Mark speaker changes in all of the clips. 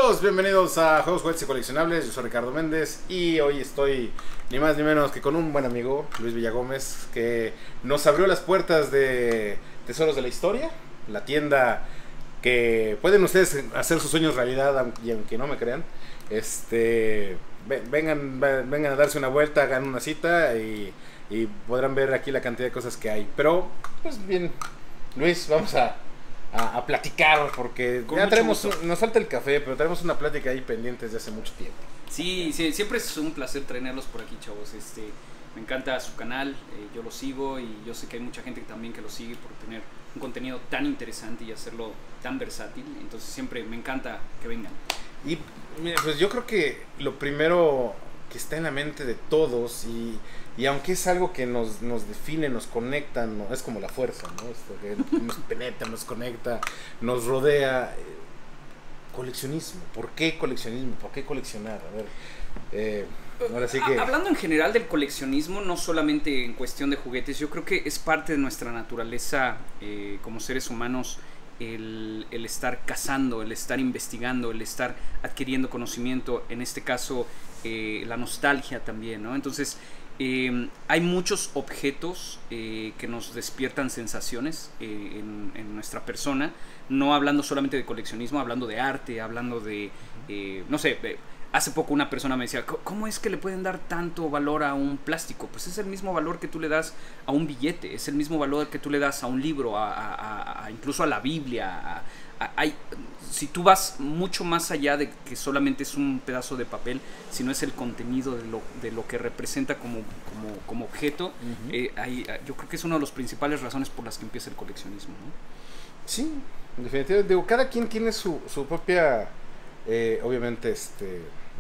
Speaker 1: todos, bienvenidos a Juegos, Juguetes y Coleccionables. Yo soy Ricardo Méndez y hoy estoy ni más ni menos que con un buen amigo, Luis Villagómez, que nos abrió las puertas de Tesoros de la Historia, la tienda que pueden ustedes hacer sus sueños realidad, y aunque no me crean, vengan a darse una vuelta, hagan una cita y podrán ver aquí la cantidad de cosas que hay. Pero, pues bien, Luis, vamos a platicar, porque ya traemos, nos falta el café, pero tenemos una plática ahí pendiente desde hace mucho tiempo.
Speaker 2: Sí, siempre es un placer tenerlos por aquí, chavos. Me encanta su canal, yo lo sigo y yo sé que hay mucha gente también que lo sigue por tener un contenido tan interesante y hacerlo tan versátil. Entonces siempre me encanta que vengan.
Speaker 1: Y mira, pues yo creo que lo primero que está en la mente de todos, y aunque es algo que nos define, nos conecta, ¿no? Es como la fuerza, ¿no? Esto que nos penetra, nos conecta, nos rodea. Coleccionismo. ¿Por qué coleccionismo? ¿Por qué coleccionar? A ver, ahora sí que...
Speaker 2: Hablando en general del coleccionismo, no solamente en cuestión de juguetes, yo creo que es parte de nuestra naturaleza como seres humanos el estar cazando, el estar investigando, el estar adquiriendo conocimiento, en este caso la nostalgia también, ¿no? Entonces hay muchos objetos que nos despiertan sensaciones en nuestra persona, no hablando solamente de coleccionismo, hablando de arte, hablando de, no sé, hace poco una persona me decía, ¿cómo es que le pueden dar tanto valor a un plástico? Pues es el mismo valor que tú le das a un billete, es el mismo valor que tú le das a un libro, incluso a la Biblia. Si tú vas mucho más allá de que solamente es un pedazo de papel, sino es el contenido de lo que representa como objeto, yo creo que es una de las principales razones por las que empieza el coleccionismo, ¿no?
Speaker 1: Sí, definitivamente. Digo, cada quien tiene su propia, obviamente,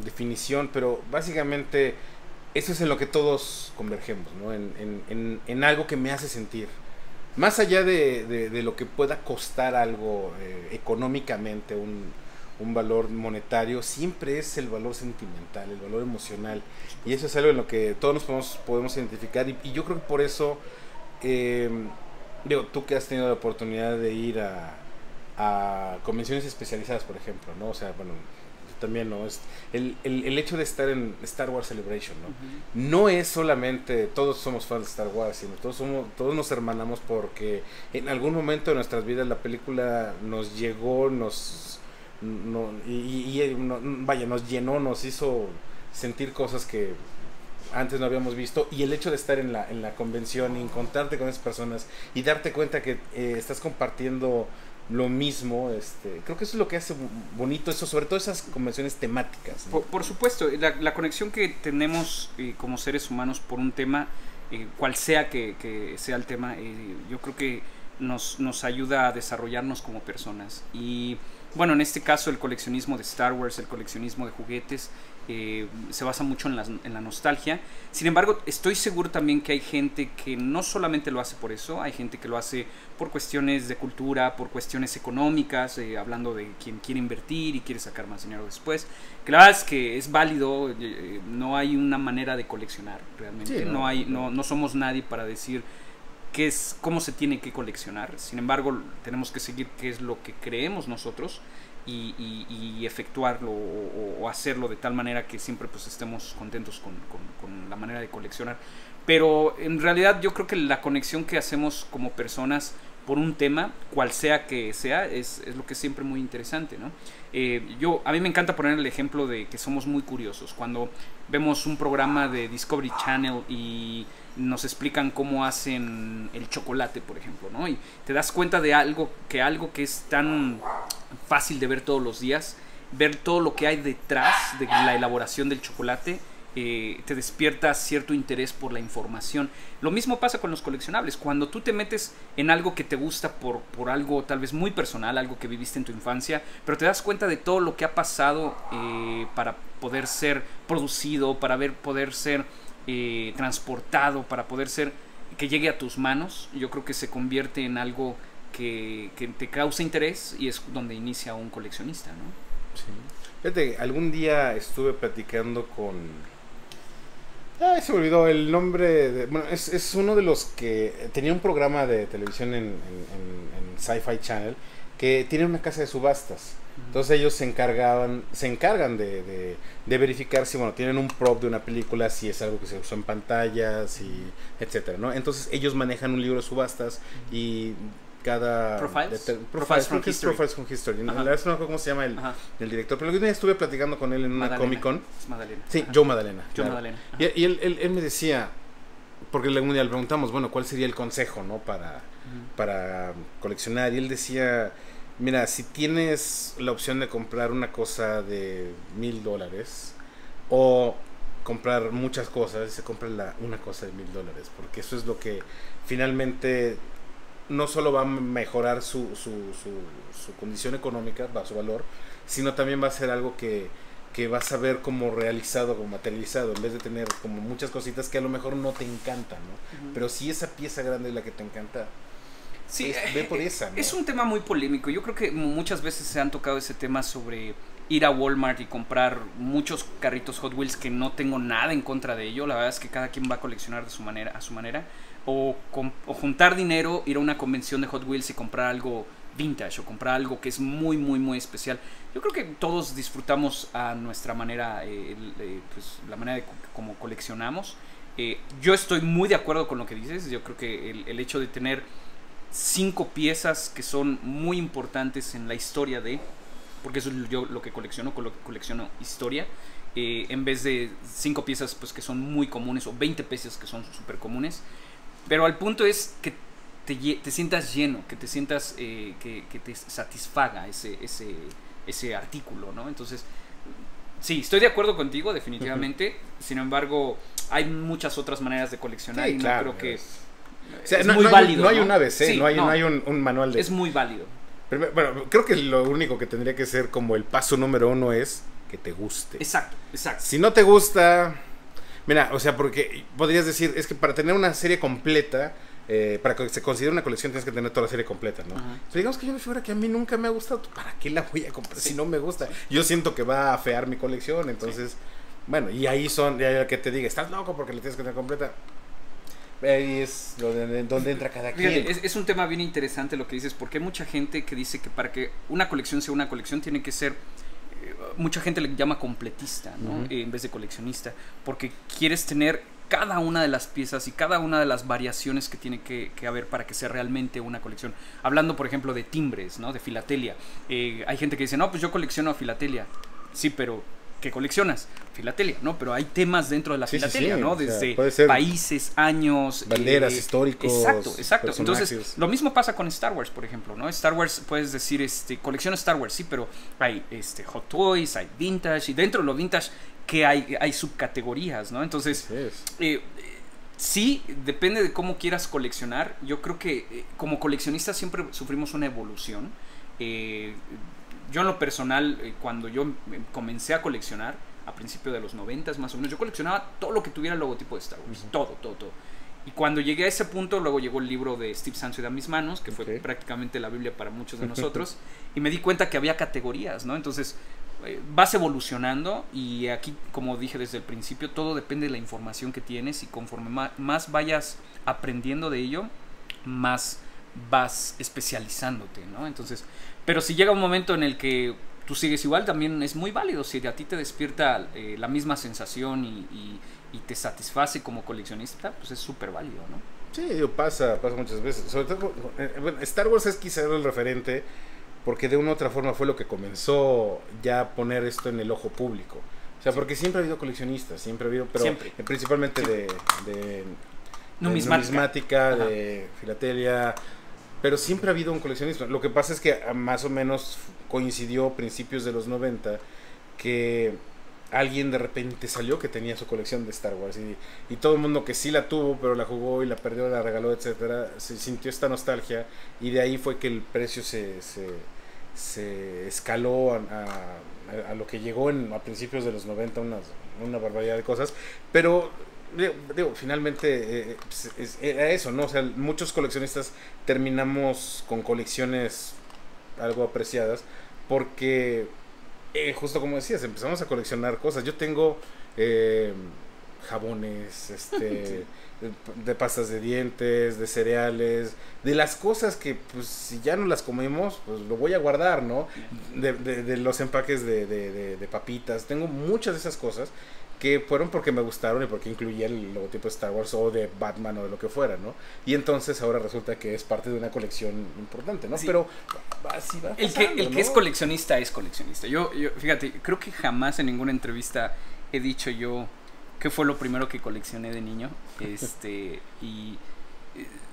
Speaker 1: definición, pero básicamente eso es en lo que todos convergemos, ¿no? En algo que me hace sentir. Más allá de lo que pueda costar algo económicamente, un valor monetario, siempre es el valor sentimental, el valor emocional. Y eso es algo en lo que todos nos podemos identificar. Y yo creo que por eso, digo, tú que has tenido la oportunidad de ir a convenciones especializadas, por ejemplo, ¿no? O sea, bueno, también, ¿no? Es el hecho de estar en Star Wars Celebration, ¿no? No es solamente todos somos fans de Star Wars, sino todos nos hermanamos porque en algún momento de nuestras vidas la película nos llegó, vaya, nos llenó, nos hizo sentir cosas que antes no habíamos visto, y el hecho de estar en la convención y encontrarte con esas personas y darte cuenta que estás compartiendo lo mismo, creo que eso es lo que hace bonito eso, sobre todo esas convenciones temáticas, ¿no?
Speaker 2: Por supuesto, la conexión que tenemos como seres humanos por un tema, cual sea que sea el tema, yo creo que nos ayuda a desarrollarnos como personas. Y bueno, en este caso el coleccionismo de Star Wars, el coleccionismo de juguetes, se basa mucho en la nostalgia. Sin embargo, estoy seguro también que hay gente que no solamente lo hace por eso, hay gente que lo hace por cuestiones de cultura, por cuestiones económicas, hablando de quien quiere invertir y quiere sacar más dinero después. Que la verdad es que es válido, no hay una manera de coleccionar realmente, sí, no somos nadie para decir cómo se tiene que coleccionar. Sin embargo, tenemos que seguir qué es lo que creemos nosotros y efectuarlo o hacerlo de tal manera que siempre pues estemos contentos con la manera de coleccionar. Pero en realidad yo creo que la conexión que hacemos como personas por un tema, cual sea que sea, es lo que es siempre muy interesante, ¿no? A mí me encanta poner el ejemplo de que somos muy curiosos. Cuando vemos un programa de Discovery Channel y nos explican cómo hacen el chocolate, por ejemplo, ¿no? Y te das cuenta de algo que es tan fácil de ver todos los días, ver todo lo que hay detrás de la elaboración del chocolate, te despierta cierto interés por la información. Lo mismo pasa con los coleccionables. Cuando tú te metes en algo que te gusta por algo tal vez muy personal, algo que viviste en tu infancia, pero te das cuenta de todo lo que ha pasado para poder ser producido, para poder ser transportado, para poder ser que llegue a tus manos, yo creo que se convierte en algo que te causa interés, y es donde inicia un coleccionista, ¿no?
Speaker 1: Sí. Fíjate, algún día estuve platicando con... se me olvidó el nombre. Bueno, es uno de los que tenía un programa de televisión en Sci-Fi Channel, que tiene una casa de subastas. Entonces ellos se encargan de verificar si, bueno, tienen un prop de una película, si es algo que se usó en pantallas, y etcétera, ¿no? Entonces ellos manejan un libro de subastas y cada...
Speaker 2: Profiles from History.
Speaker 1: Profiles from History. La verdad no sé cómo se llama el director, pero el día estuve platicando con él en una Comic Con.
Speaker 2: Es Madalena.
Speaker 1: Sí, Joe Madalena.
Speaker 2: Joe Madalena.
Speaker 1: Y él me decía, porque algún día le preguntamos, bueno, ¿cuál sería el consejo, no? Para coleccionar. Y él decía, mira, si tienes la opción de comprar una cosa de $1,000 o comprar muchas cosas, se compra una cosa de $1,000, porque eso es lo que finalmente no solo va a mejorar su condición económica, su valor, sino también va a ser algo que vas a ver como realizado, como materializado, en vez de tener como muchas cositas que a lo mejor no te encantan, ¿no? Pero si esa pieza grande es la que te encanta,
Speaker 2: sí,
Speaker 1: ve por esa, ¿no?
Speaker 2: Es un tema muy polémico. Yo creo que muchas veces se han tocado ese tema sobre ir a Walmart y comprar muchos carritos Hot Wheels, que no tengo nada en contra de ello. La verdad es que cada quien va a coleccionar a su manera. O juntar dinero, ir a una convención de Hot Wheels y comprar algo vintage o comprar algo que es muy, muy, muy especial. Yo creo que todos disfrutamos a nuestra manera, pues, la manera de cómo coleccionamos. Yo estoy muy de acuerdo con lo que dices. Yo creo que el hecho de tener 5 piezas que son muy importantes en la historia porque eso es yo lo que colecciono historia, en vez de 5 piezas pues que son muy comunes, o 20 piezas que son súper comunes. Pero al punto es que te sientas lleno, que te sientas que te satisfaga ese artículo, ¿no? Entonces, sí, estoy de acuerdo contigo, definitivamente. Sin embargo, hay muchas otras maneras de coleccionar,
Speaker 1: sí,
Speaker 2: y
Speaker 1: claro,
Speaker 2: no creo que...
Speaker 1: O sea,
Speaker 2: es muy válido.
Speaker 1: No hay un ABC,
Speaker 2: sí,
Speaker 1: no hay un manual de...
Speaker 2: Es muy válido.
Speaker 1: Pero, bueno, creo que lo único que tendría que ser como el paso número 1 es que te guste.
Speaker 2: Exacto.
Speaker 1: Si no te gusta... Mira, o sea, porque podrías decir, es que para tener una serie completa, para que se considere una colección tienes que tener toda la serie completa, ¿no? Pero digamos que yo me figura que a mí nunca me ha gustado, ¿para qué la voy a comprar si no me gusta? Yo siento que va a afear mi colección, entonces, bueno, y ahí ya que te diga, estás loco porque la tienes que tener completa. Ahí es donde entra cada quien.
Speaker 2: Fíjate, es un tema bien interesante lo que dices, porque hay mucha gente que dice que para que una colección sea una colección tiene que ser... mucha gente le llama completista, ¿no? En vez de coleccionista, porque quieres tener cada una de las piezas y cada una de las variaciones que tiene que haber para que sea realmente una colección. Hablando, por ejemplo, de timbres, ¿no? De filatelia. Hay gente que dice, no, pues yo colecciono filatelia. Sí, pero ¿qué coleccionas? Filatelia, ¿no? Pero hay temas dentro de la filatelia, ¿no? Desde países, años,
Speaker 1: banderas, históricos.
Speaker 2: Exacto. Entonces, lo mismo pasa con Star Wars, por ejemplo, ¿no? Star Wars, puedes decir, colecciono Star Wars, sí, pero hay Hot Toys, hay Vintage, y dentro de lo Vintage, que hay subcategorías, ¿no? Entonces, sí, depende de cómo quieras coleccionar. Yo creo que como coleccionistas siempre sufrimos una evolución. Yo en lo personal, cuando yo comencé a coleccionar, a principios de los 90 más o menos, yo coleccionaba todo lo que tuviera el logotipo de Star Wars, todo. Y cuando llegué a ese punto, luego llegó el libro de Steve Sansweet a mis manos, que fue prácticamente la Biblia para muchos de nosotros, y me di cuenta que había categorías, ¿no? Entonces, vas evolucionando, y aquí, como dije desde el principio, todo depende de la información que tienes, y conforme más vayas aprendiendo de ello, más vas especializándote, ¿no? Entonces, pero si llega un momento en el que tú sigues igual, también es muy válido. Si a ti te despierta la misma sensación y te satisface como coleccionista, pues es súper válido, ¿no?
Speaker 1: Sí, pasa muchas veces. Sobre todo, bueno, Star Wars es quizá el referente, porque de una u otra forma fue lo que comenzó ya a poner esto en el ojo público. O sea, porque siempre ha habido coleccionistas, pero principalmente de numismática, de filatelia, pero siempre ha habido un coleccionista. Lo que pasa es que más o menos coincidió a principios de los 90 que alguien de repente salió que tenía su colección de Star Wars, y todo el mundo que sí la tuvo, pero la jugó y la perdió, la regaló, etcétera, se sintió esta nostalgia, y de ahí fue que el precio se escaló a lo que llegó a principios de los 90, una barbaridad de cosas. Pero digo, finalmente era eso, ¿no? O sea, muchos coleccionistas terminamos con colecciones algo apreciadas porque justo como decías, empezamos a coleccionar cosas. Yo tengo jabones,
Speaker 2: Sí.
Speaker 1: de pastas de dientes, de cereales, de las cosas que pues si ya no las comemos, pues lo voy a guardar, ¿no? De los empaques de papitas, tengo muchas de esas cosas que fueron porque me gustaron y porque incluía el logotipo de Star Wars o de Batman o de lo que fuera, ¿no? Y entonces ahora resulta que es parte de una colección importante, ¿no?
Speaker 2: Sí.
Speaker 1: Pero así va pasando,
Speaker 2: El que
Speaker 1: ¿no?
Speaker 2: es coleccionista es coleccionista. Fíjate, creo que jamás en ninguna entrevista he dicho yo qué fue lo primero que coleccioné de niño. Y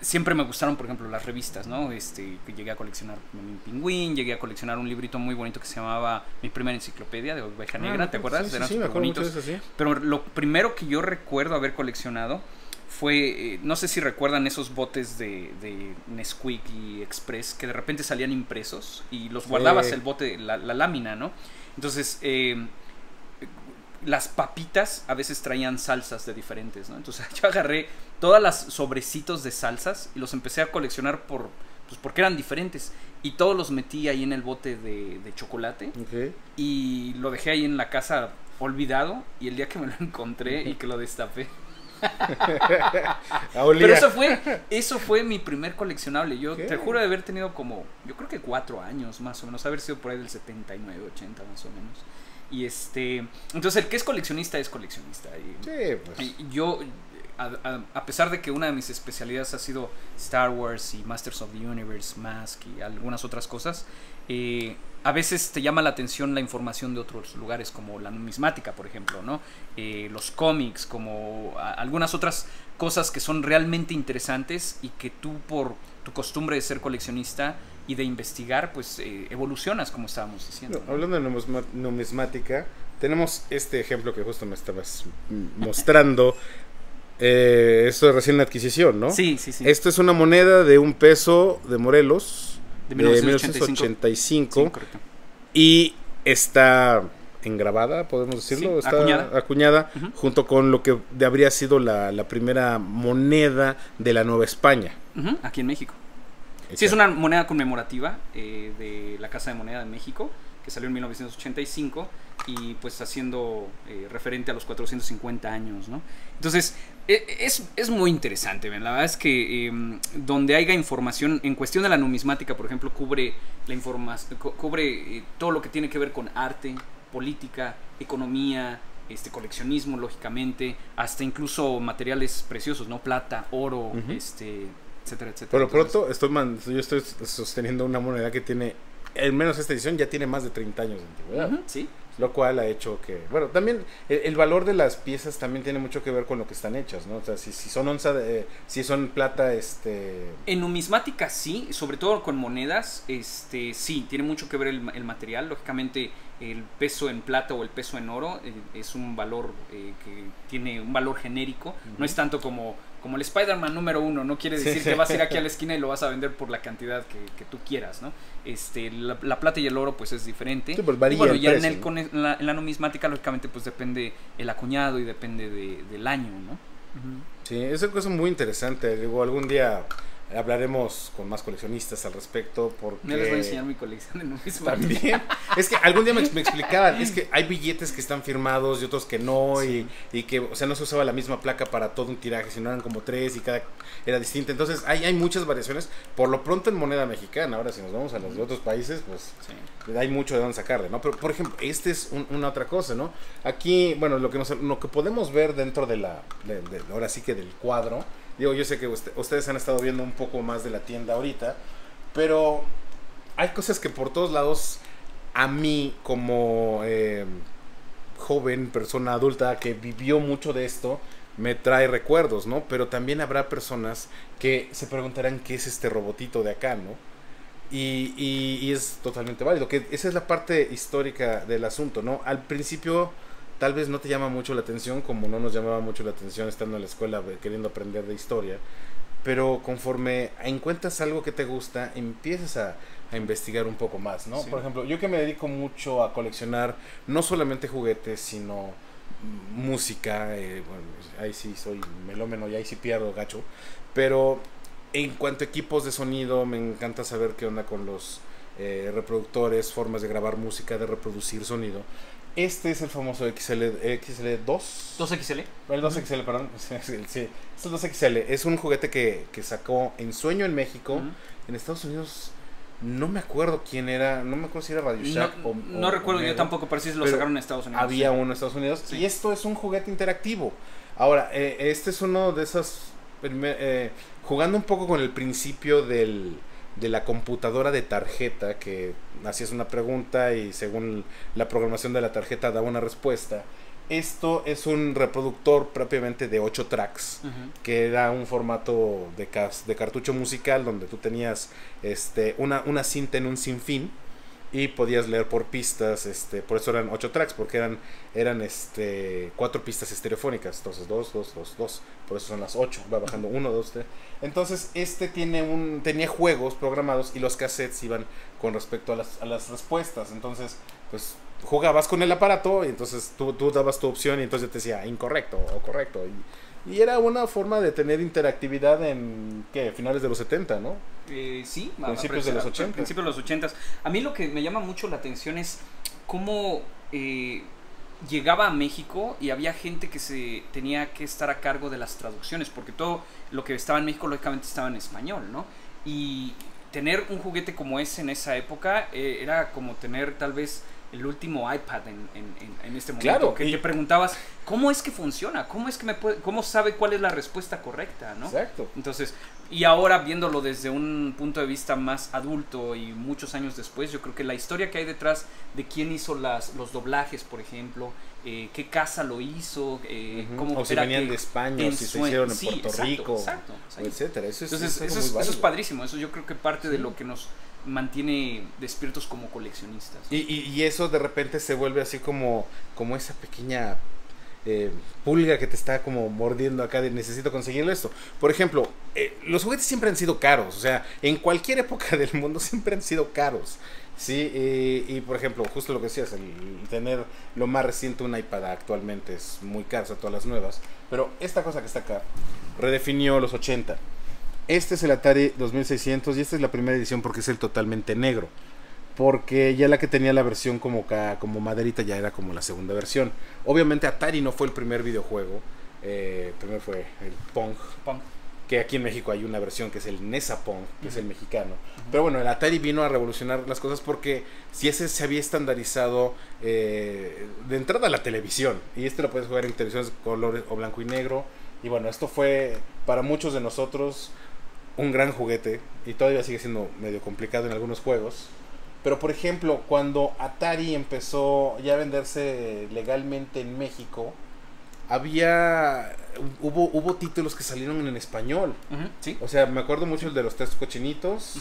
Speaker 2: siempre me gustaron, por ejemplo, las revistas, ¿no? Que llegué a coleccionar Mi Pingüín, llegué a coleccionar un librito muy bonito que se llamaba Mi Primera Enciclopedia de Oveja Negra, ¿te acuerdas?
Speaker 1: Sí,
Speaker 2: Eran
Speaker 1: sí, me
Speaker 2: súper
Speaker 1: acuerdo mucho
Speaker 2: bonitos.
Speaker 1: de eso, sí.
Speaker 2: Pero lo primero que yo recuerdo haber coleccionado fue, no sé si recuerdan esos botes de Nesquik y Express que de repente salían impresos y los guardabas el bote, la lámina, ¿no? Entonces, las papitas a veces traían salsas de diferentes, ¿no? Entonces yo agarré todas las sobrecitos de salsas y los empecé a coleccionar porque eran diferentes. Y todos los metí ahí en el bote de chocolate.
Speaker 1: Okay.
Speaker 2: Y lo dejé ahí en la casa olvidado. Y el día que me lo encontré y que lo destapé. Pero eso fue mi primer coleccionable. Yo te juro de haber tenido como, yo creo que 4 años más o menos, haber sido por ahí del 79, 80 más o menos. Y entonces el que es coleccionista es coleccionista.
Speaker 1: Sí, pues.
Speaker 2: Y yo, a pesar de que una de mis especialidades ha sido Star Wars y Masters of the Universe, Mask y algunas otras cosas, a veces te llama la atención la información de otros lugares, como la numismática, por ejemplo, ¿no? Los cómics, como algunas otras cosas que son realmente interesantes y que tú, por tu costumbre de ser coleccionista y de investigar, pues evolucionas, como estábamos diciendo, ¿no?
Speaker 1: Hablando de numismática, tenemos este ejemplo que justo me estabas mostrando. Esto es recién adquisición, ¿no?
Speaker 2: Sí.
Speaker 1: Esto es una moneda de $1 de Morelos
Speaker 2: de
Speaker 1: 1985.
Speaker 2: Sí, correcto.
Speaker 1: Y está engrabada, podemos decirlo,
Speaker 2: Sí,
Speaker 1: está acuñada
Speaker 2: Uh-huh.
Speaker 1: junto con lo que habría sido la primera moneda de la Nueva España.
Speaker 2: Uh-huh, aquí en México. Sí, es una moneda conmemorativa de la Casa de Moneda de México, que salió en 1985 y pues haciendo referente a los 450 años, ¿no? Entonces, es muy interesante, ¿ven? La verdad es que donde haya información, en cuestión de la numismática, por ejemplo, cubre la información, cubre todo lo que tiene que ver con arte, política, economía, coleccionismo, lógicamente, hasta incluso materiales preciosos, ¿no? Plata, oro,
Speaker 1: Uh-huh.
Speaker 2: etcétera, etcétera.
Speaker 1: Por lo pronto, yo estoy sosteniendo una moneda que tiene, al menos esta edición, ya tiene más de 30 años de antigüedad.
Speaker 2: Uh-huh, sí.
Speaker 1: Lo cual ha hecho que, bueno, también el valor de las piezas también tiene mucho que ver con lo que están hechas, ¿no? O sea, si son si son plata,
Speaker 2: En numismática sí, sobre todo con monedas, sí, tiene mucho que ver el material. Lógicamente, el peso en plata o el peso en oro es un valor que tiene un valor genérico. Uh-huh. No es tanto como el Spider-Man número 1, no quiere decir que vas a ir aquí a la esquina y lo vas a vender por la cantidad que tú quieras, ¿no? La plata y el oro pues es diferente.
Speaker 1: Sí, pues varía,
Speaker 2: y bueno, ya
Speaker 1: precio,
Speaker 2: ¿no? en la numismática lógicamente pues depende el acuñado y depende del año, ¿no?
Speaker 1: Uh-huh. Sí, es una cosa muy interesante. Digo, algún día hablaremos con más coleccionistas al respecto, porque
Speaker 2: me les voy a enseñar mi colección de numismática.
Speaker 1: También. Es que algún día me explicaban, es que hay billetes que están firmados y otros que no, sí. y que, o sea, no se usaba la misma placa para todo un tiraje, sino eran como 3 y cada era distinta. Entonces hay muchas variaciones, por lo pronto en moneda mexicana. Ahora si nos vamos a los de otros países, pues sí, hay mucho de dónde sacarle, ¿no? Pero, por ejemplo, es una otra cosa, ¿no? Aquí, bueno, lo que podemos ver dentro ahora sí que del cuadro. Digo, yo sé que ustedes han estado viendo un poco más de la tienda ahorita, pero hay cosas que por todos lados, a mí como joven, persona adulta que vivió mucho de esto, me trae recuerdos, ¿no? Pero también habrá personas que se preguntarán qué es este robotito de acá, ¿no? Y es totalmente válido, que esa es la parte histórica del asunto, ¿no? Al principio tal vez no te llama mucho la atención, como no nos llamaba mucho la atención estando en la escuela queriendo aprender de historia, pero conforme encuentras algo que te gusta, empiezas a investigar un poco más, ¿no? Sí. Por ejemplo, yo que me dedico mucho a coleccionar no solamente juguetes, sino música, bueno, ahí sí soy melómeno y ahí sí pierdo gacho, pero en cuanto a equipos de sonido, me encanta saber qué onda con los reproductores, formas de grabar música, de reproducir sonido. Este es el famoso XL2.
Speaker 2: 2XL.
Speaker 1: El 2XL, perdón. Sí, es el 2XL. Es un juguete que sacó Ensueño en México. En Estados Unidos no me acuerdo quién era. No me acuerdo si era Radio Shack
Speaker 2: no recuerdo yo tampoco, pero sí lo sacaron en Estados Unidos.
Speaker 1: Había uno en Estados Unidos. Sí. Y esto es un juguete interactivo. Ahora, este es uno de esas... jugando un poco con el principio de la computadora de tarjeta, que hacías una pregunta y según la programación de la tarjeta daba una respuesta. Esto es un reproductor propiamente de 8 tracks, que era un formato de cartucho musical donde tú tenías una cinta en un sinfín y podías leer por pistas, por eso eran 8 tracks, porque eran 4 pistas estereofónicas, entonces 2, 2, 2, 2, por eso son las 8, va bajando 1, 2, 3. Entonces tenía juegos programados y los cassettes iban con respecto a las respuestas, entonces pues jugabas con el aparato y entonces tú dabas tu opción y entonces te decía incorrecto o correcto, y era una forma de tener interactividad en finales de los 70, ¿no?
Speaker 2: Sí,
Speaker 1: principios de los 80.
Speaker 2: Principios de los 80. A mí lo que me llama mucho la atención es cómo llegaba a México y había gente que se tenía que estar a cargo de las traducciones, porque todo lo que estaba en México lógicamente estaba en español, ¿no? Y tener un juguete como ese en esa época era como tener tal vez el último iPad en este momento.
Speaker 1: Claro,
Speaker 2: que preguntabas, ¿cómo es que funciona? ¿Cómo sabe cuál es la respuesta correcta, ¿no?
Speaker 1: Exacto.
Speaker 2: Entonces, y ahora viéndolo desde un punto de vista más adulto y muchos años después, yo creo que la historia que hay detrás de quién hizo los doblajes, por ejemplo, qué casa lo hizo, cómo
Speaker 1: o si venían de España, o si se hicieron en Puerto Rico, etcétera. Eso
Speaker 2: es padrísimo. Eso yo creo que parte de lo que nos mantiene despiertos como coleccionistas, ¿no?
Speaker 1: Y eso de repente se vuelve así como esa pequeña pulga que te está como mordiendo acá de necesito conseguirlo esto. Por ejemplo, los juguetes siempre han sido caros, o sea, en cualquier época del mundo siempre han sido caros. Sí, y por ejemplo, justo lo que decías, el tener lo más reciente, un iPad actualmente es muy caro, o sea, todas las nuevas. Pero esta cosa que está acá redefinió los 80. Este es el Atari 2600 y esta es la primera edición porque es el totalmente negro. Porque ya la que tenía la versión como maderita ya era como la segunda versión. Obviamente Atari no fue el primer videojuego. Primero fue el Pong. Que aquí en México hay una versión que es el NESA Pong, que es el mexicano. Pero bueno, el Atari vino a revolucionar las cosas porque si ese se había estandarizado de entrada a la televisión. Y este lo puedes jugar en televisiones de colores o blanco y negro. Y bueno, esto fue para muchos de nosotros un gran juguete. Y todavía sigue siendo medio complicado en algunos juegos. Pero por ejemplo, cuando Atari empezó ya a venderse legalmente en México, hubo títulos que salieron en español.
Speaker 2: ¿Sí?
Speaker 1: O sea, me acuerdo mucho el de los 3 cochinitos.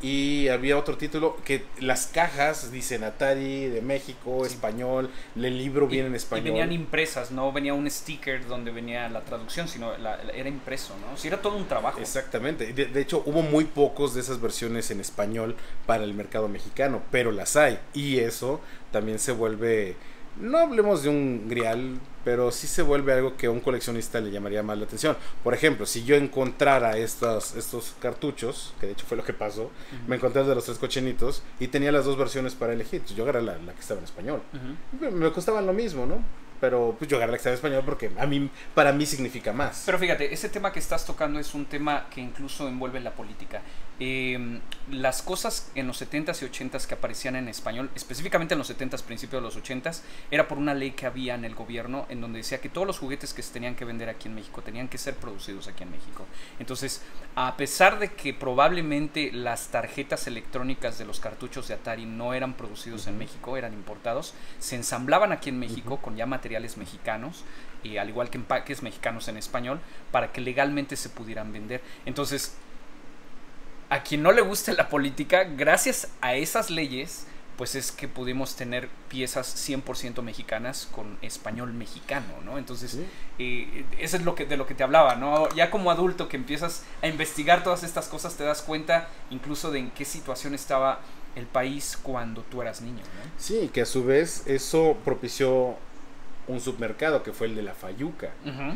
Speaker 1: Y había otro título que las cajas dicen Atari de México, español, el libro viene en español.
Speaker 2: Y venían impresas, no venía un sticker donde venía la traducción, sino era impreso, ¿no? Sí, era todo un trabajo.
Speaker 1: Exactamente. De hecho, hubo muy pocos de esas versiones en español para el mercado mexicano, pero las hay. Y eso también se vuelve, no hablemos de un grial, pero sí se vuelve algo que a un coleccionista le llamaría más la atención. Por ejemplo, si yo encontrara estos cartuchos, que de hecho fue lo que pasó, me encontré de los 3 cochinitos y tenía las dos versiones para elegir. Yo agarré la que estaba en español. Me costaban lo mismo, ¿no? Pero pues yo agarré la que estaba en español porque para mí significa más.
Speaker 2: Pero fíjate, ese tema que estás tocando es un tema que incluso envuelve la política. Las cosas en los 70s y 80s que aparecían en español, específicamente en los 70s, principios de los 80s, era por una ley que había en el gobierno en donde decía que todos los juguetes que se tenían que vender aquí en México tenían que ser producidos aquí en México. Entonces, a pesar de que probablemente las tarjetas electrónicas de los cartuchos de Atari no eran producidos en México, eran importados, se ensamblaban aquí en México con ya materiales mexicanos, al igual que empaques mexicanos en español, para que legalmente se pudieran vender. Entonces, a quien no le guste la política, gracias a esas leyes, pues es que pudimos tener piezas 100% mexicanas con español mexicano, ¿no? Entonces, eso es de lo que te hablaba, ¿no? Ya como adulto que empiezas a investigar todas estas cosas, te das cuenta incluso de en qué situación estaba el país cuando tú eras niño, ¿no?
Speaker 1: Sí, que a su vez eso propició un submercado que fue el de la fayuca.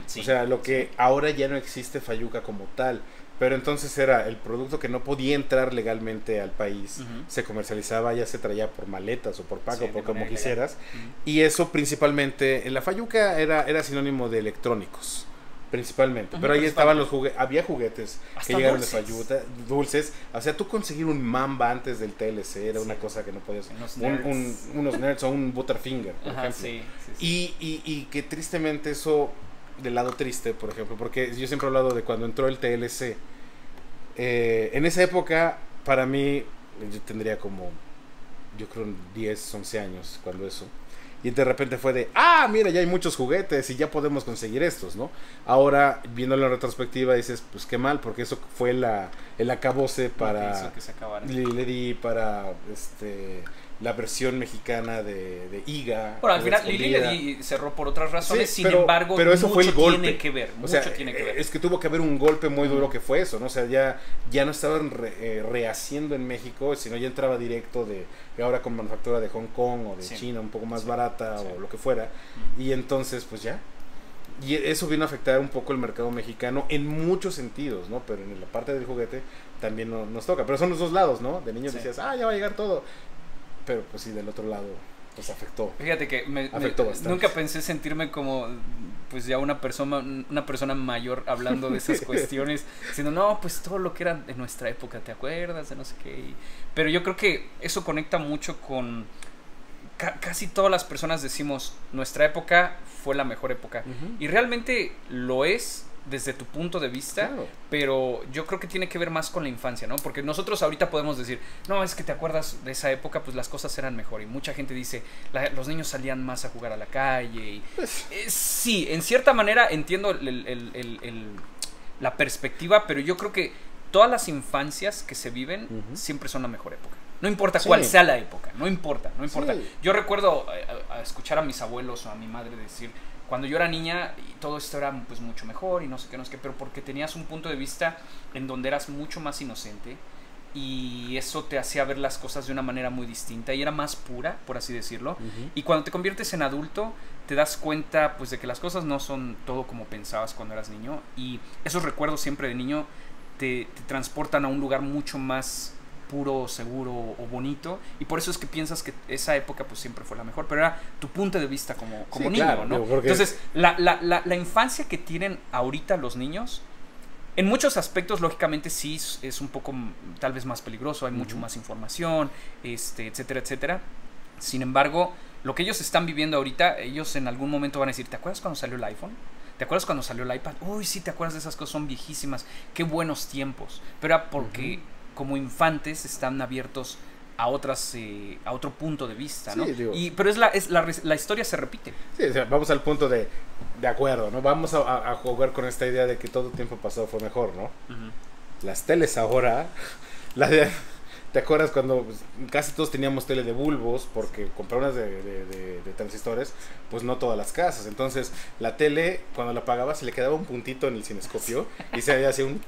Speaker 2: Sí,
Speaker 1: o sea, lo que ahora ya no existe fayuca como tal, Pero entonces era el producto que no podía entrar legalmente al país, se comercializaba, ya se traía por maletas o por pago, por como quisieras. Y eso principalmente, en la Fayuca era sinónimo de electrónicos, principalmente. Pero ahí estaban los juguetes, había juguetes que llegaron de Fayuca, dulces. O sea, tú conseguir un Mamba antes del TLC era una cosa que no podías. Unos nerds o un Butterfinger, por ejemplo. Y que tristemente eso, del lado triste, por ejemplo, porque yo siempre he hablado de cuando entró el TLC. En esa época, para mí, yo tendría como, yo creo, 10, 11 años cuando eso. Y de repente fue de, mira, ya hay muchos juguetes y ya podemos conseguir estos, ¿no? Ahora, viéndolo en retrospectiva, dices, pues qué mal, porque eso fue el acabose para Lili, para la versión mexicana de IGA.
Speaker 2: Bueno, al final Lili cerró por otras razones, sin embargo,
Speaker 1: pero eso fue el golpe.
Speaker 2: Tiene que ver,
Speaker 1: mucho tiene que ver. Es que tuvo que haber un golpe muy duro que fue eso, ¿no? O sea, ya no estaban rehaciendo en México, sino ya entraba directo de ahora con manufactura de Hong Kong o de China, un poco más barata o lo que fuera. Y entonces, pues ya. Y eso vino a afectar un poco el mercado mexicano en muchos sentidos, ¿no? Pero en la parte del juguete también nos toca. Pero son los dos lados, ¿no? De niños decías, ya va a llegar todo. Pero pues sí, del otro lado, pues afectó.
Speaker 2: Fíjate que nunca pensé sentirme como, pues ya una persona mayor hablando de esas cuestiones, diciendo, no, pues todo lo que era de nuestra época, ¿te acuerdas? De no sé qué. Pero yo creo que eso conecta mucho con, casi todas las personas decimos, nuestra época fue la mejor época. Y realmente lo es, desde tu punto de vista, pero yo creo que tiene que ver más con la infancia, ¿no? Porque nosotros ahorita podemos decir, no, es que te acuerdas de esa época, pues las cosas eran mejor, y mucha gente dice, los niños salían más a jugar a la calle, y sí, en cierta manera entiendo la perspectiva, pero yo creo que todas las infancias que se viven siempre son la mejor época. No importa cuál sea la época, no importa. Yo recuerdo a escuchar a mis abuelos o a mi madre decir, cuando yo era niña, todo esto era pues mucho mejor y no sé qué, pero porque tenías un punto de vista en donde eras mucho más inocente y eso te hacía ver las cosas de una manera muy distinta y era más pura, por así decirlo. Y cuando te conviertes en adulto, te das cuenta pues de que las cosas no son todo como pensabas cuando eras niño, y esos recuerdos siempre de niño te transportan a un lugar mucho más puro, seguro o bonito, y por eso es que piensas que esa época pues siempre fue la mejor, pero era tu punto de vista como niño, claro, ¿no? Entonces la infancia que tienen ahorita los niños, en muchos aspectos lógicamente sí es un poco tal vez más peligroso, hay mucho más información, etcétera, etcétera. Sin embargo, lo que ellos están viviendo ahorita, ellos en algún momento van a decir, ¿te acuerdas cuando salió el iPhone? ¿Te acuerdas cuando salió el iPad? Uy, sí, ¿te acuerdas de esas cosas? Son viejísimas, qué buenos tiempos. Pero era porque como infantes están abiertos a otro punto de vista, ¿no? Sí, pero la historia se repite. Sí,
Speaker 1: o sea, vamos al punto de acuerdo, ¿no? Vamos a jugar con esta idea de que todo tiempo pasado fue mejor, ¿no? Las teles ahora, ¿te acuerdas cuando casi todos teníamos tele de bulbos? Porque comprar unas de transistores, pues no todas las casas. Entonces, la tele, cuando la apagabas, se le quedaba un puntito en el cinescopio y se hacía un...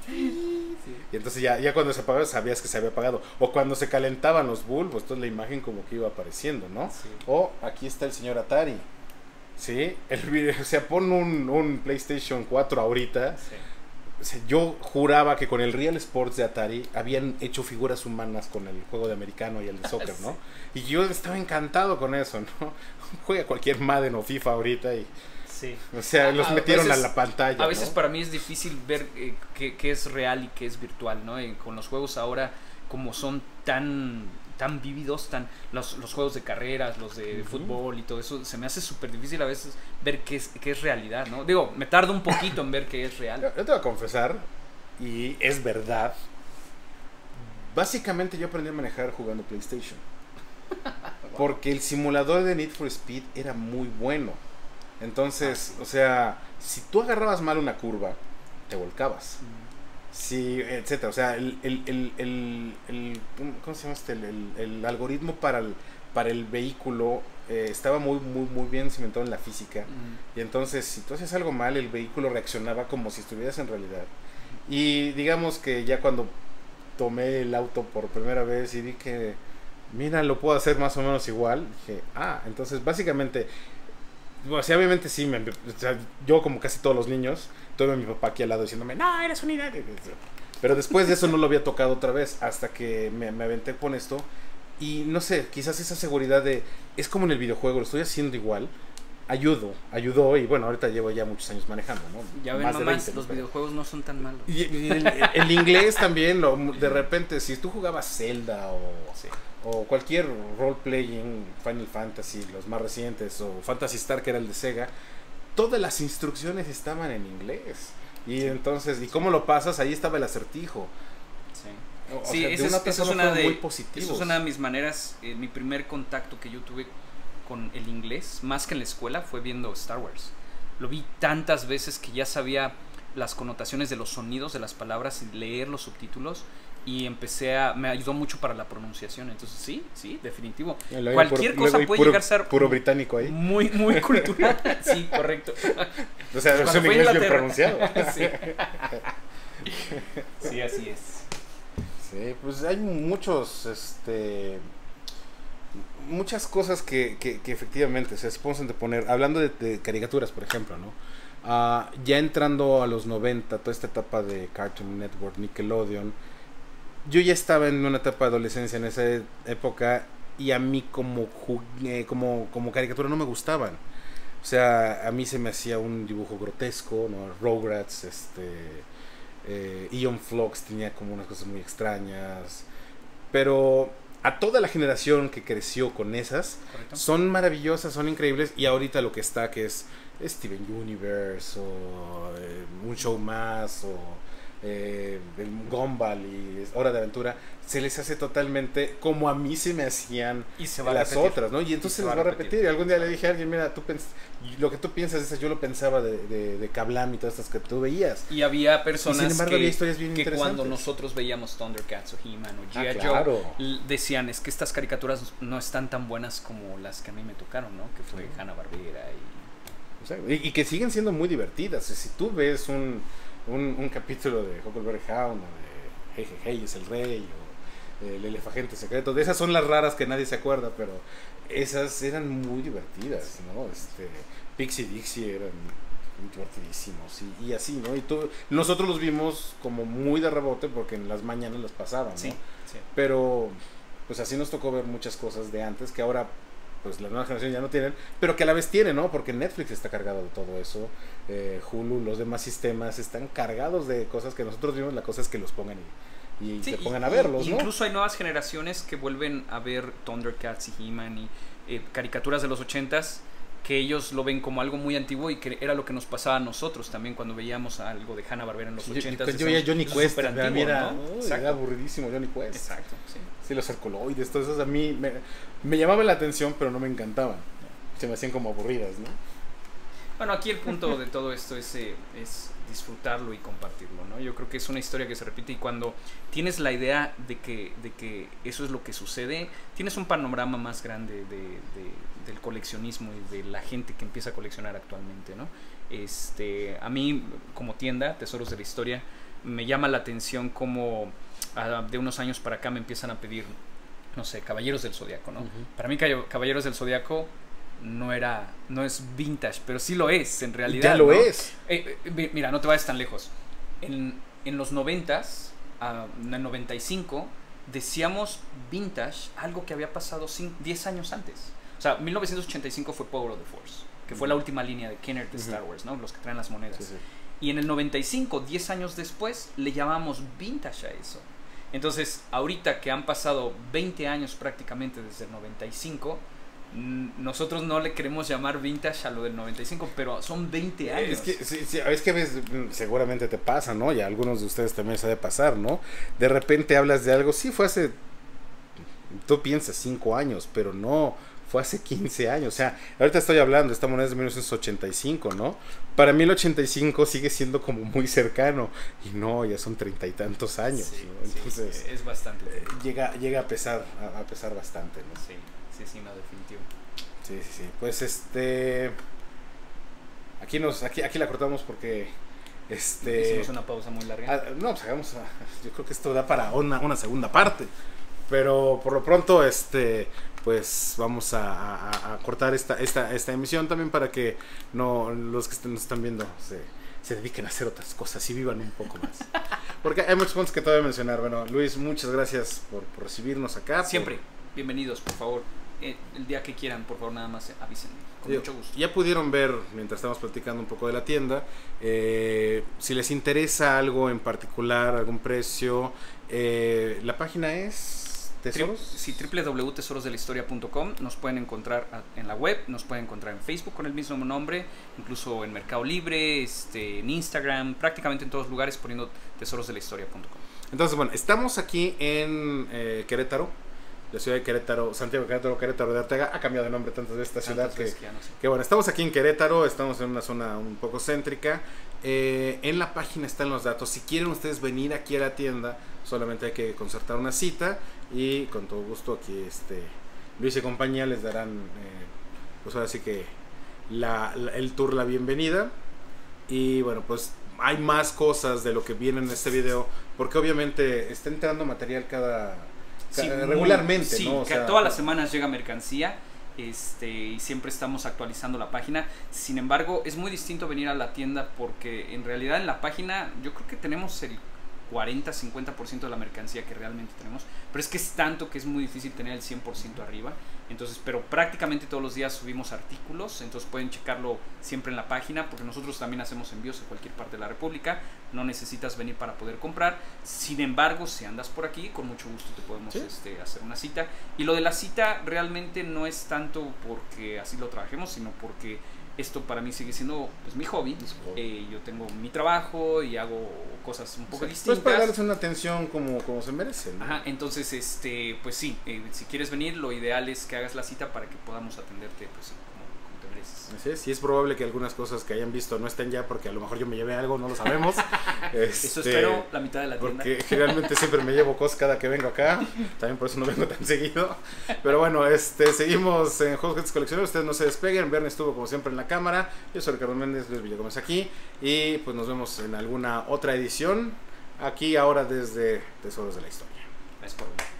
Speaker 1: Y entonces ya cuando se apagaba sabías que se había apagado. O cuando se calentaban los bulbos, entonces la imagen como que iba apareciendo, ¿no? Sí. O aquí está el señor Atari, ¿sí? El video, o sea, pon un PlayStation 4 ahorita. Sí. O sea, yo juraba que con el Real Sports de Atari habían hecho figuras humanas con el juego de americano y el de soccer, ¿no? Y yo estaba encantado con eso, ¿no? Juega cualquier Madden o FIFA ahorita y... Sí. O sea, los metieron a la pantalla.
Speaker 2: A veces, ¿no? Para mí es difícil ver qué es real y qué es virtual, ¿no? Con los juegos ahora, como son tan vívidos, los juegos de carreras, los de fútbol y todo eso, se me hace súper difícil a veces ver qué es realidad, ¿no? Digo, me tardo un poquito en ver qué es real.
Speaker 1: Yo te voy a confesar, y es verdad, básicamente yo aprendí a manejar jugando PlayStation. Porque el simulador de Need for Speed era muy bueno. Entonces, o sea, si tú agarrabas mal una curva, te volcabas. Sí, etcétera. O sea, ¿cómo se llama el algoritmo para el vehículo estaba muy bien cimentado en la física. Y entonces, si tú hacías algo mal, el vehículo reaccionaba como si estuvieras en realidad. Y digamos que ya cuando tomé el auto por primera vez y vi que, mira, lo puedo hacer más o menos igual, dije, entonces básicamente... Bueno, sí, obviamente sí, o sea, yo como casi todos los niños, tuve a mi papá aquí al lado diciéndome, no, eres un idiota. Pero después de eso no lo había tocado otra vez, hasta que me aventé con esto. Y no sé, quizás esa seguridad de, es como en el videojuego, lo estoy haciendo igual, ayudó, y bueno, ahorita llevo ya muchos años manejando, ¿no?
Speaker 2: Ya ven,
Speaker 1: Más de
Speaker 2: mamás,
Speaker 1: 20, ¿no?
Speaker 2: los videojuegos no son tan malos.
Speaker 1: Y el inglés también, de repente, si tú jugabas Zelda
Speaker 2: Sí.
Speaker 1: o cualquier role-playing, Final Fantasy, los más recientes, o Phantasy Star, que era el de Sega, todas las instrucciones estaban en inglés. Y entonces, ¿y cómo lo pasas? Ahí estaba el acertijo.
Speaker 2: Sí.
Speaker 1: O
Speaker 2: Sí,
Speaker 1: sea,
Speaker 2: esa es una
Speaker 1: muy
Speaker 2: de,
Speaker 1: positivos.
Speaker 2: eso es una de mis maneras, mi primer contacto que yo tuve con el inglés, más que en la escuela, fue viendo Star Wars. Lo vi tantas veces que ya sabía las connotaciones de los sonidos de las palabras y leer los subtítulos, y me ayudó mucho para la pronunciación. Entonces sí, definitivo. Cualquier cosa puede llegar a ser
Speaker 1: puro británico ahí.
Speaker 2: muy cultural. Sí, correcto.
Speaker 1: O sea, es un inglés bien pronunciado.
Speaker 2: Sí. Sí, así es.
Speaker 1: Sí, pues hay muchas cosas que efectivamente se ponen de poner, hablando de caricaturas, por ejemplo, ¿no? Ya entrando a los 90, toda esta etapa de Cartoon Network, Nickelodeon, yo ya estaba en una etapa de adolescencia en esa época, y a mí como caricatura no me gustaban. O sea, a mí se me hacía un dibujo grotesco, ¿no? Rugrats, Eon Flux tenía como unas cosas muy extrañas, pero a toda la generación que creció con esas, correcto, son maravillosas, son increíbles. Y ahorita lo que está, que es Steven Universe, o Un Show Más, o el Gumball y Hora de Aventura, se les hace totalmente como a mí se me hacían las otras, ¿no? Y entonces se les va a repetir. Y algún día le dije a alguien, mira, lo que tú piensas de esas, yo lo pensaba de Kablam y todas estas que tú veías.
Speaker 2: Y había personas,
Speaker 1: sin embargo, había historias bien
Speaker 2: que
Speaker 1: interesantes.
Speaker 2: cuando nosotros veíamos Thundercats o He-Man o G.I.
Speaker 1: Claro.
Speaker 2: Joe, decían, es que estas caricaturas no están tan buenas como las que a mí me tocaron, ¿no? Que fue Hanna-Barbera
Speaker 1: y que siguen siendo muy divertidas. Si tú ves un capítulo de Huckleberry Hound, o de Hey Hey Hey es el rey, o el elefante secreto, de esas son las raras que nadie se acuerda, pero esas eran muy divertidas, ¿no? Pixie Dixie eran divertidísimos, y así, ¿no? Y nosotros los vimos como muy de rebote porque en las mañanas las pasaban, ¿no?
Speaker 2: Sí.
Speaker 1: Pero pues así nos tocó ver muchas cosas de antes que ahora pues la nueva generación ya no tienen, pero que a la vez tienen, ¿no? Porque Netflix está cargado de todo eso, Hulu, los demás sistemas están cargados de cosas que nosotros vimos. La cosa es que los pongan y se pongan a verlos, ¿no?
Speaker 2: Incluso hay nuevas generaciones que vuelven a ver Thundercats y He-Man y caricaturas de los 80s, que ellos lo ven como algo muy antiguo, y que era lo que nos pasaba a nosotros también cuando veíamos algo de Hanna-Barbera en los 80s.
Speaker 1: Yo veía Johnny Quest,
Speaker 2: era
Speaker 1: aburridísimo Johnny Quest.
Speaker 2: Exacto, sí.
Speaker 1: Sí, los Herculoides, todas esas a mí me llamaban la atención, pero no me encantaban. Se me hacían como aburridas, ¿no?
Speaker 2: Bueno, aquí el punto de todo esto es disfrutarlo y compartirlo, ¿no? Yo creo que es una historia que se repite, y cuando tienes la idea de que eso es lo que sucede, tienes un panorama más grande del coleccionismo y de la gente que empieza a coleccionar actualmente, ¿no? A mí, como tienda, Tesoros de la Historia, me llama la atención como de unos años para acá me empiezan a pedir, no sé, Caballeros del Zodiaco, ¿no? Para mí Caballeros del Zodiaco no es vintage, pero sí lo es en realidad.
Speaker 1: Ya lo
Speaker 2: ¿no?
Speaker 1: es.
Speaker 2: Mira, no te vayas tan lejos. En los 90s, en el 95, decíamos vintage algo que había pasado 10 años antes. O sea, 1985 fue Power of the Force, que fue la última línea de Kenner de Star Wars, ¿no? Los que traen las monedas.
Speaker 1: Sí.
Speaker 2: Y en el 95, 10 años después, le llamamos vintage a eso. Entonces, ahorita que han pasado 20 años prácticamente desde el 95, nosotros no le queremos llamar vintage a lo del 95, pero son 20 años.
Speaker 1: Es que ves, seguramente te pasa, ¿no? Y a algunos de ustedes también se debe pasar, ¿no? De repente hablas de algo, sí, fue hace, tú piensas 5 años, pero no, fue hace 15 años. O sea, ahorita estoy hablando, esta moneda es de 1985, ¿no? Para mí el 85 sigue siendo como muy cercano, y no, ya son 30 y tantos años,
Speaker 2: sí,
Speaker 1: ¿no? Entonces,
Speaker 2: sí, es bastante.
Speaker 1: Llega a pesar bastante, ¿no?
Speaker 2: Sí, no, definitivo.
Speaker 1: Sí. Pues aquí la cortamos porque
Speaker 2: hicimos una pausa muy larga.
Speaker 1: No, pues yo creo que esto da para una segunda parte. Pero por lo pronto, pues vamos a cortar esta emisión también, para que no los que nos están viendo se dediquen a hacer otras cosas y vivan un poco más. Porque hay muchos puntos que todavía mencionar. Bueno, Luis, muchas gracias por recibirnos acá.
Speaker 2: Siempre, bienvenidos, por favor. El día que quieran, por favor, nada más avísenme. Con mucho gusto.
Speaker 1: Ya pudieron ver, mientras estamos platicando un poco de la tienda, si les interesa algo en particular, algún precio, la página es... ¿Tesoros?
Speaker 2: Sí, www.tesorosdelahistoria.com. Nos pueden encontrar en la web, nos pueden encontrar en Facebook con el mismo nombre, incluso en Mercado Libre, en Instagram, prácticamente en todos lugares poniendo tesorosdelahistoria.com.
Speaker 1: Entonces, bueno, estamos aquí en Querétaro, la ciudad de Querétaro, Santiago Querétaro, Querétaro de Arteaga. Ha cambiado de nombre tantas veces esta ciudad que bueno, estamos aquí en Querétaro, estamos en una zona un poco céntrica. En la página están los datos. Si quieren ustedes venir aquí a la tienda, solamente hay que concertar una cita y con todo gusto aquí Luis y compañía les darán pues ahora sí que el tour, la bienvenida. Y bueno, pues hay más cosas de lo que viene en este video, porque obviamente está entrando material regularmente,
Speaker 2: sí,
Speaker 1: ¿no? O sea,
Speaker 2: todas las semanas llega mercancía. Y siempre estamos actualizando la página. Sin embargo, es muy distinto venir a la tienda, porque en realidad en la página yo creo que tenemos el 40-50% de la mercancía que realmente tenemos, pero es que es tanto que es muy difícil tener el 100% arriba. Entonces, pero prácticamente todos los días subimos artículos, entonces pueden checarlo siempre en la página, porque nosotros también hacemos envíos a cualquier parte de la República. No necesitas venir para poder comprar. Sin embargo, si andas por aquí, con mucho gusto te podemos hacer una cita. Y lo de la cita realmente no es tanto porque así lo trabajemos, sino porque esto para mí sigue siendo pues mi hobby. Yo tengo mi trabajo y hago cosas un poco distintas.
Speaker 1: Pues para darles una atención como se merece, ¿no?
Speaker 2: Ajá, entonces, pues sí, si quieres venir, lo ideal es que hagas la cita para que podamos atenderte pues como te mereces.
Speaker 1: Así es, y es probable que algunas cosas que hayan visto no estén ya, porque a lo mejor yo me llevé algo, no lo sabemos.
Speaker 2: Eso espero la mitad de la tienda.
Speaker 1: Porque generalmente siempre me llevo cosas cada que vengo acá, también por eso no vengo tan seguido. Pero bueno, seguimos en Juegos, Gadgets, Coleccionables. Ustedes no se despeguen. Bernie estuvo como siempre en la cámara. Yo soy Ricardo Méndez, Luis Villagómez aquí, y pues nos vemos en alguna otra edición aquí ahora desde Tesoros de la Historia.
Speaker 2: Gracias por venir.